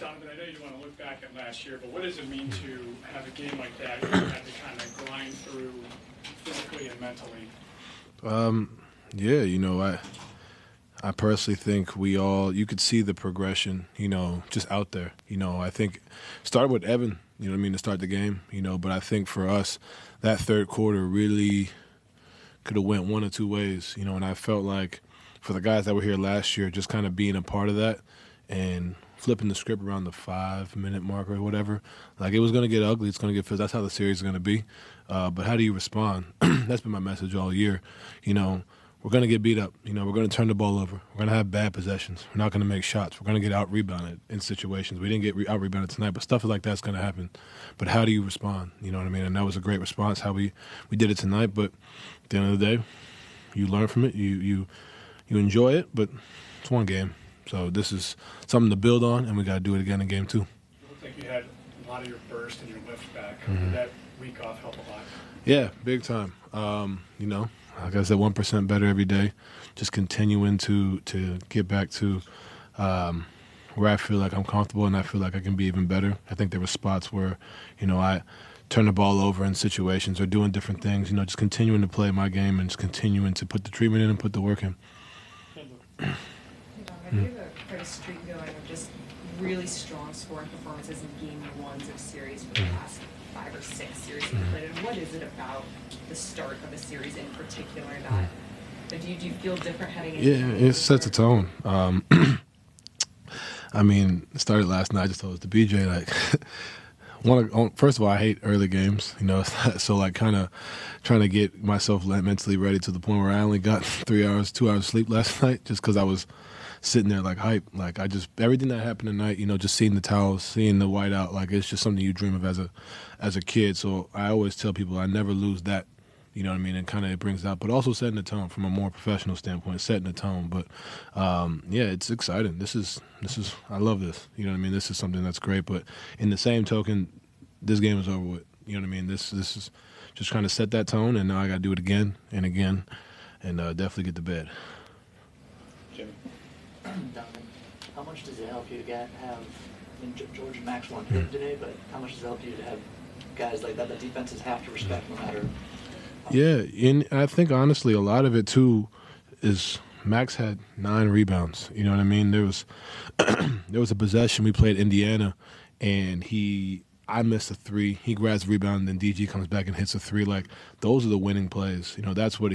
Donovan, I know you want to look back at last year, but what does it mean to have a game like that you had to kind of grind through physically and mentally? Yeah, I personally think you could see the progression, just out there. I think started with Evan, to start the game, but I think for us, that third quarter really could have went one or two ways, and I felt like for the guys that were here last year, just kind of being a part of that and flipping the script around the 5-minute mark or whatever, like it was going to get ugly. It's going to get physical. That's how the series is going to be. But how do you respond? That's been my message all year. We're going to get beat up. We're going to turn the ball over. We're going to have bad possessions. We're not going to make shots. We're going to get out-rebounded in situations. We didn't get out-rebounded tonight, but stuff like that's going to happen. But how do you respond? You know what I mean? And that was a great response, how we did it tonight. But at the end of the day, you learn from it. You enjoy it, but it's one game. So this is something to build on, and we got to do it again in game 2. It looked like you had a lot of your burst and your lift back. Did that week off help a lot? Yeah, big time. Like I said, 1% better every day. Just continuing to get back to where I feel like I'm comfortable and I feel like I can be even better. I think there were spots where, I turn the ball over in situations or doing different things, just continuing to play my game and just continuing to put the treatment in and put the work in. You have quite a streak going of just really strong scoring performances in game 1s of series for the last 5 or 6 series you've played. And what is it about the start of a series in particular that do you feel different heading into? Yeah, it sets a tone. It started last night. I just told the BJ first of all, I hate early games. So like kind of trying to get myself mentally ready to the point where I only got 2 hours sleep last night, just because I was sitting there like hype. Like everything that happened tonight, just seeing the towels, seeing the whiteout, like it's just something you dream of as a kid. So I always tell people I never lose that. You know what I mean? And kind of it brings out, but also setting the tone from a more professional standpoint, setting the tone. But yeah, it's exciting. This is I love this. You know what I mean? This is something that's great. But in the same token, this game is over with. You know what I mean? This is just trying to set that tone, and now I got to do it again and again, and definitely get to bed. Jimmy. Donovan, how much does it help you to have George and Max weren't hit today, but how much does it help you to have guys like that defenses have to respect no matter? Yeah, and I think honestly a lot of it too is Max had 9 rebounds. You know what I mean? There was a possession we played Indiana, and I missed a 3. He grabs the rebound, and then DG comes back and hits a 3. Like, those are the winning plays. That's what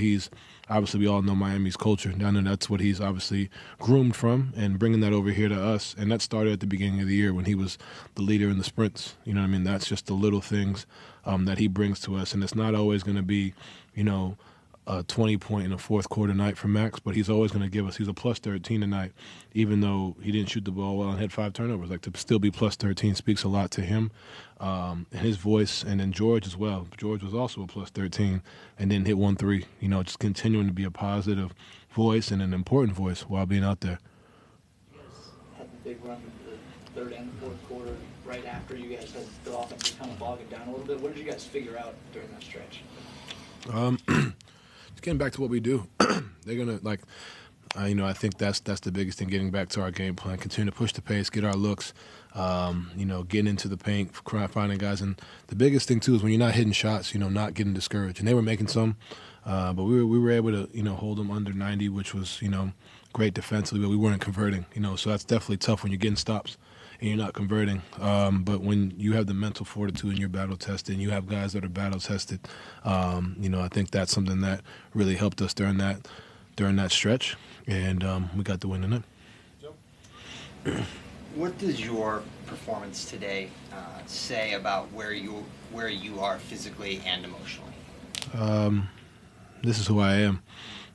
obviously we all know Miami's culture. Down there, that's what he's obviously groomed from, and bringing that over here to us. And that started at the beginning of the year when he was the leader in the sprints. You know what I mean? That's just the little things that he brings to us. And it's not always going to be, a 20-point in a fourth quarter night for Max, but he's always going to give us. He's a plus 13 tonight, even though he didn't shoot the ball well and had 5 turnovers. Like, to still be plus 13 speaks a lot to him and his voice, and then George as well. George was also a plus 13 and then hit 1 3. Just continuing to be a positive voice and an important voice while being out there. You guys had the big run in the third and the fourth quarter right after you guys had the offense kind of bogging down a little bit. What did you guys figure out during that stretch? Just getting back to what we do. They're going to, I think that's the biggest thing, getting back to our game plan, continue to push the pace, get our looks, getting into the paint, finding guys. And the biggest thing, too, is when you're not hitting shots, not getting discouraged. And they were making some, but we were able to, hold them under 90, which was, great defensively, but we weren't converting, So that's definitely tough when you're getting stops and you're not converting. But when you have the mental fortitude and you're battle tested, and you have guys that are battle tested, I think that's something that really helped us during that stretch, and we got the win tonight. What does your performance today say about where you are physically and emotionally? This is who I am.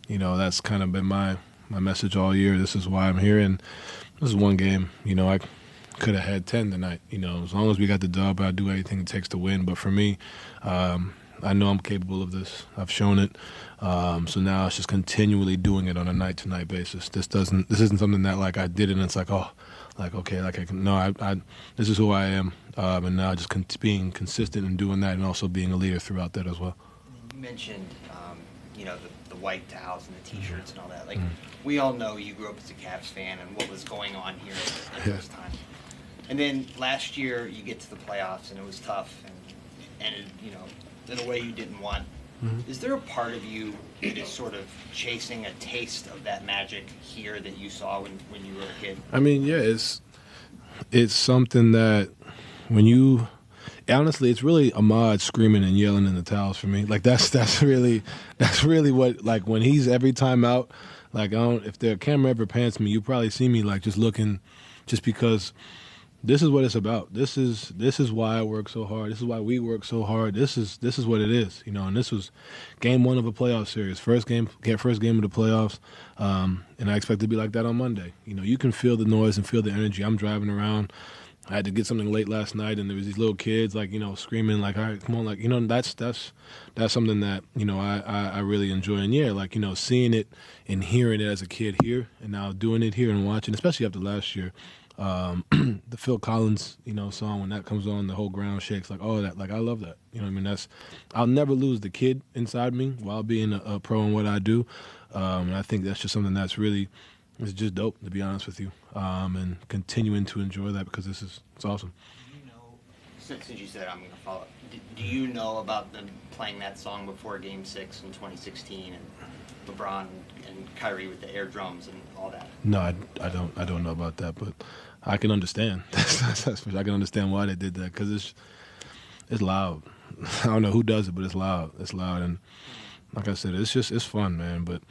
That's kind of been my message all year. This is why I'm here, and this is one game. I could have had 10 tonight. As long as we got the dub, I'd do anything it takes to win. But for me, I know I'm capable of this. I've shown it. So now it's just continually doing it on a night-to-night basis. This isn't something that I did it and it's this is who I am. And now just being consistent and doing that, and also being a leader throughout that as well. You mentioned, the white towels and the T-shirts and all that. We all know you grew up as a Cavs fan and what was going on here at this time. And then last year you get to the playoffs and it was tough and it, in a way you didn't want. Is there a part of you that is sort of chasing a taste of that magic here that you saw when you were a kid? I mean, yeah, it's something that when you honestly, it's really Ahmad screaming and yelling in the towels for me. Like that's really what, like, when he's every time out. Like, if the camera ever pans me, you probably see me like just looking, just because this is what it's about. This is why I work so hard. This is why we work so hard. This is what it is, And this was game 1 of a playoff series, first game of the playoffs, and I expect it to be like that on Monday. You can feel the noise and feel the energy. I'm driving around. I had to get something late last night, and there was these little kids, like, screaming, like, all right, come on, like, that's something that, I really enjoy. And, yeah, like, seeing it and hearing it as a kid here and now doing it here and watching, especially after last year, the Phil Collins, song, when that comes on, the whole ground shakes, like, all that. Like, I love that. I'll never lose the kid inside me while being a pro in what I do. And I think that's just something that's really, it's just dope, to be honest with you, and continuing to enjoy that because it's awesome. Do you know, since you said I'm going to follow up, do you know about them playing that song before Game 6 in 2016 and LeBron and Kyrie with the air drums and all that? No, I don't know about that, but I can understand. I can understand why they did that because it's loud. I don't know who does it, but it's loud. It's loud, and like I said, it's fun, man, but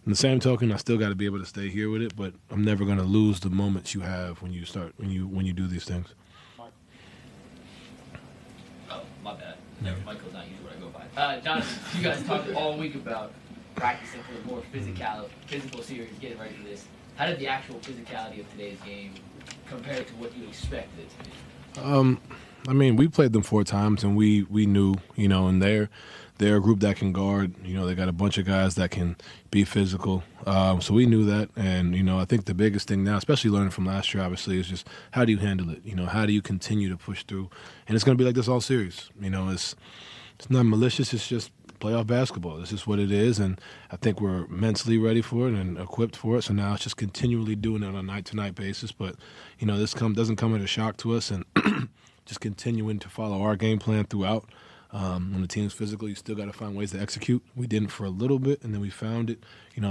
in the same token, I still got to be able to stay here with it, but I'm never going to lose the moments you have when you do these things. Oh, my bad. Never, Michael's not usually what I go by. Jonathan, you guys talked all week about practicing for a more physical series, getting ready for this. How did the actual physicality of today's game compare to what you expected it to be? I mean, we played them 4 times, and we knew, and they're a group that can guard. They got a bunch of guys that can be physical. So we knew that. And, I think the biggest thing now, especially learning from last year, obviously, is just how do you handle it? How do you continue to push through? And it's going to be like this all series. It's not malicious. It's just playoff basketball. This is what it is. And I think we're mentally ready for it and equipped for it. So now it's just continually doing it on a night-to-night basis. But, this doesn't come as a shock to us. And just continuing to follow our game plan throughout. When the team's physical, you still got to find ways to execute. We didn't for a little bit, and then we found it.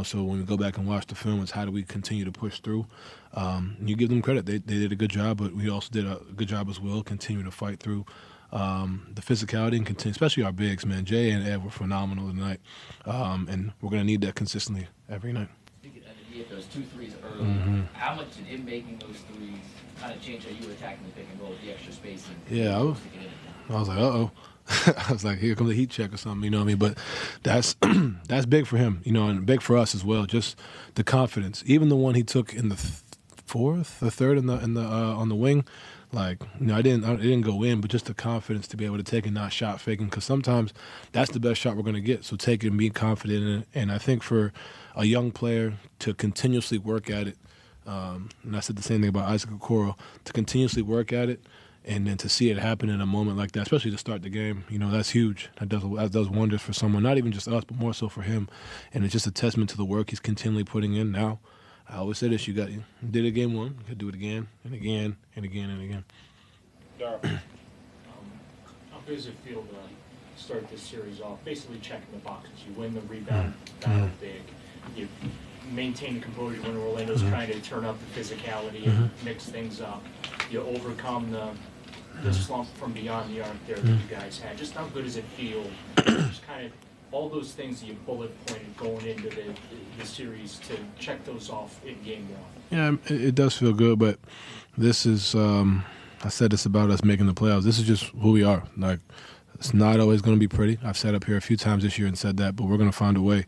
So when we go back and watch the film, it's how do we continue to push through. And you give them credit. They did a good job, but we also did a good job as well, continue to fight through the physicality and continue, especially our bigs, man. Jay and Ed were phenomenal tonight, and we're going to need that consistently every night. Speaking of you hit those 2 threes early, how much did it making those threes kind of change how you were attacking the pick and roll with the extra spacing? Yeah, I was like, uh-oh. I was like, here comes the heat check or something, what I mean? But that's big for him, and big for us as well. Just the confidence. Even the one he took in the fourth, the third, in the on the wing, like, I didn't go in, but just the confidence to be able to take and not shot faking, because sometimes that's the best shot we're going to get. So take it and be confident in it. And I think for a young player to continuously work at it, and I said the same thing about Isaac Okoro, to continuously work at it. And then to see it happen in a moment like that, especially to start the game, that's huge. That does wonders for someone, not even just us, but more so for him. And it's just a testament to the work he's continually putting in now. I always say this, you did it game 1, you could do it again and again and again and again. Dara, how good does it feel to start this series off, basically checking the boxes? You win the rebound battle big. You maintain the composure when Orlando's trying to turn up the physicality and mix things up. You overcome the slump from beyond the arc there that you guys had. Just how good does it feel? Just kind of all those things that you bullet pointed going into the series to check those off in game 1. Yeah, it does feel good, but this is, I said this about us making the playoffs. This is just who we are. Like, it's not always going to be pretty. I've sat up here a few times this year and said that, but we're going to find a way.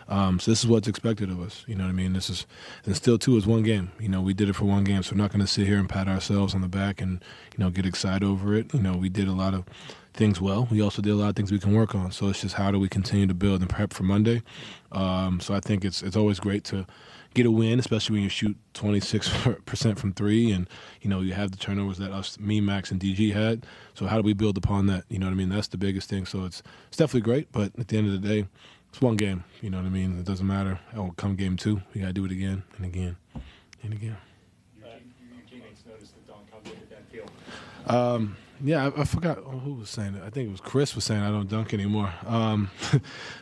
So this is what's expected of us. You know what I mean? And still, too, is one game. We did it for one game, so we're not going to sit here and pat ourselves on the back and, get excited over it. We did a lot of things well. We also did a lot of things we can work on. So it's just how do we continue to build and prep for Monday. So I think it's always great to get a win, especially when you shoot 26% from 3 and, you have the turnovers that me, Max, and DG had. So how do we build upon that? You know what I mean? That's the biggest thing. So it's definitely great, but at the end of the day, it's one game. You know what I mean? It doesn't matter. Come game 2, we got to do it again and again and again. Your teammates noticed the dunk How good did that feel? Yeah, I forgot who was saying it. I think it was Chris was saying I don't dunk anymore. But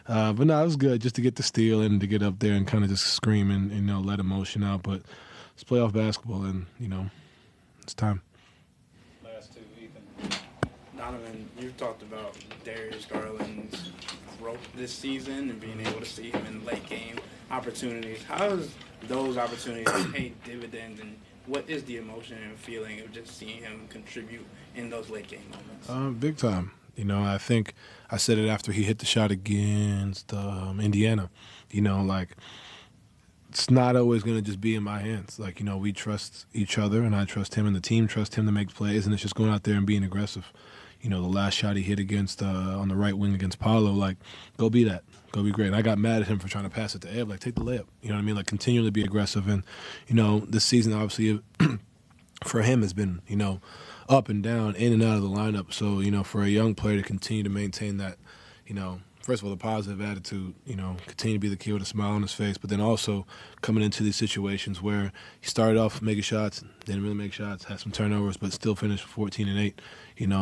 no, it was good just to get the steal and to get up there and kind of just scream and let emotion out. But it's playoff basketball, and it's time. Last two, Ethan. Donovan, you've talked about Darius Garland's growth this season and being able to see him in late game opportunities. How does those opportunities pay dividends, and what is the emotion and feeling of just seeing him contribute in those late game moments? Big time. I think I said it after he hit the shot against Indiana. It's not always going to just be in my hands. We trust each other, and I trust him, and the team trusts him to make plays, and it's just going out there and being aggressive. The last shot he hit against on the right wing against Paolo, go be that. Go be great. And I got mad at him for trying to pass it to Eb, take the layup. You know what I mean? Continue to be aggressive. And, this season, obviously, for him has been, up and down, in and out of the lineup. So, for a young player to continue to maintain that, first of all, the positive attitude, continue to be the kid with a smile on his face, but then also coming into these situations where he started off making shots, didn't really make shots, had some turnovers, but still finished 14 and 8,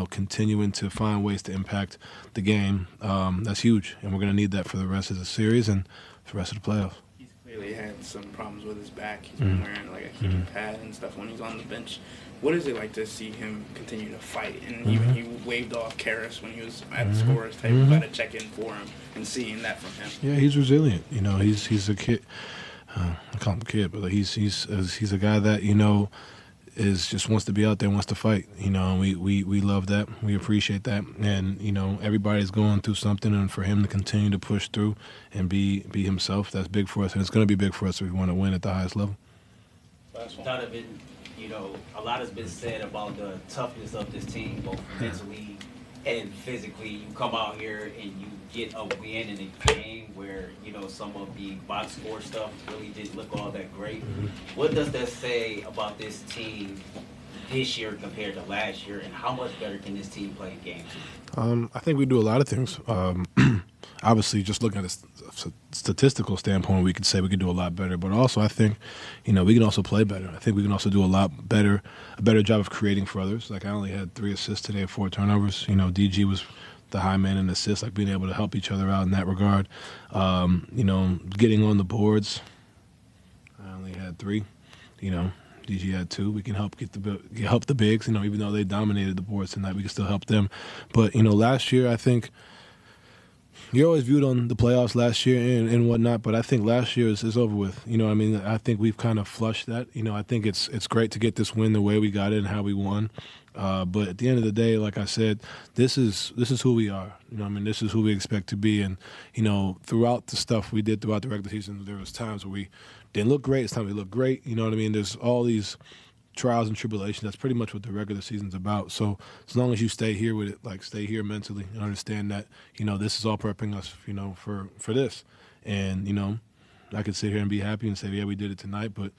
continuing to find ways to impact the game. That's huge, and we're going to need that for the rest of the series and for the rest of the playoffs. He's clearly had some problems with his back. He's been wearing a heating pad and stuff when he's on the bench. What is it like to see him continue to fight? And even he waved off Karras when he was at the scorer's table. Got to check in for him and seeing that from him. Yeah, he's resilient. He's a kid. I call him a kid, but he's a guy that is just wants to be out there, wants to fight. And we love that. We appreciate that. And everybody's going through something, and for him to continue to push through and be himself, that's big for us, and it's going to be big for us if we want to win at the highest level. Last one. Donovan, a lot has been said about the toughness of this team, both mentally and physically. You come out here and you get a win in a game where, some of the box score stuff really didn't look all that great. What does that say about this team this year compared to last year, and how much better can this team play games? I think we do a lot of things. Obviously, just looking at a statistical standpoint, we could say we could do a lot better. But also, I think, we can also play better. I think we can also do a better job of creating for others. I only had 3 assists today, 4 turnovers. DG was the high man in assists, being able to help each other out in that regard. Getting on the boards. I only had 3. DG had 2. We can help help the bigs. Even though they dominated the boards tonight, we can still help them. But last year, I think you're always viewed on the playoffs last year and whatnot. But I think last year is over with. I think we've kind of flushed that. I think it's great to get this win the way we got it and how we won. But at the end of the day, like I said, this is who we are. This is who we expect to be. And throughout the stuff we did throughout the regular season, there was times where we didn't look great. It's time we look great. There's all these trials and tribulations. That's pretty much what the regular season's about. So as long as you stay here with it, stay here mentally and understand that, this is all prepping us, for this. And, I could sit here and be happy and say, yeah, we did it tonight, but,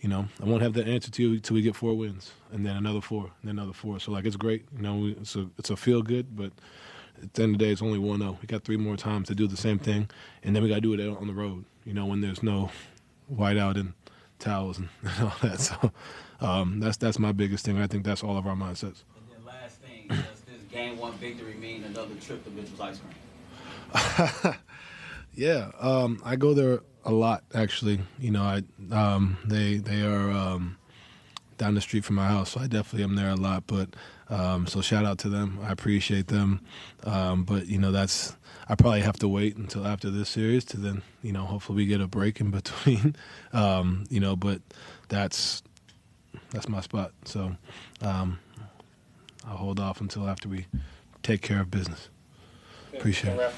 I won't have that answer to you till we get 4 wins and then another 4 and then another 4. So, it's great. It's a feel good, but at the end of the day, it's only 1-0. We got 3 more times to do the same thing, and then we got to do it on the road, when there's no whiteout and towels and all that. So that's my biggest thing. I think that's all of our mindsets. And then last thing, does this game 1 victory mean another trip to Mitchell's Ice Cream? Yeah, I go there a lot actually. They are down the street from my house, so I definitely am there a lot. But so shout out to them. I appreciate them. But I probably have to wait until after this series to then hopefully we get a break in between. But that's my spot. So I'll hold off until after we take care of business. Appreciate it.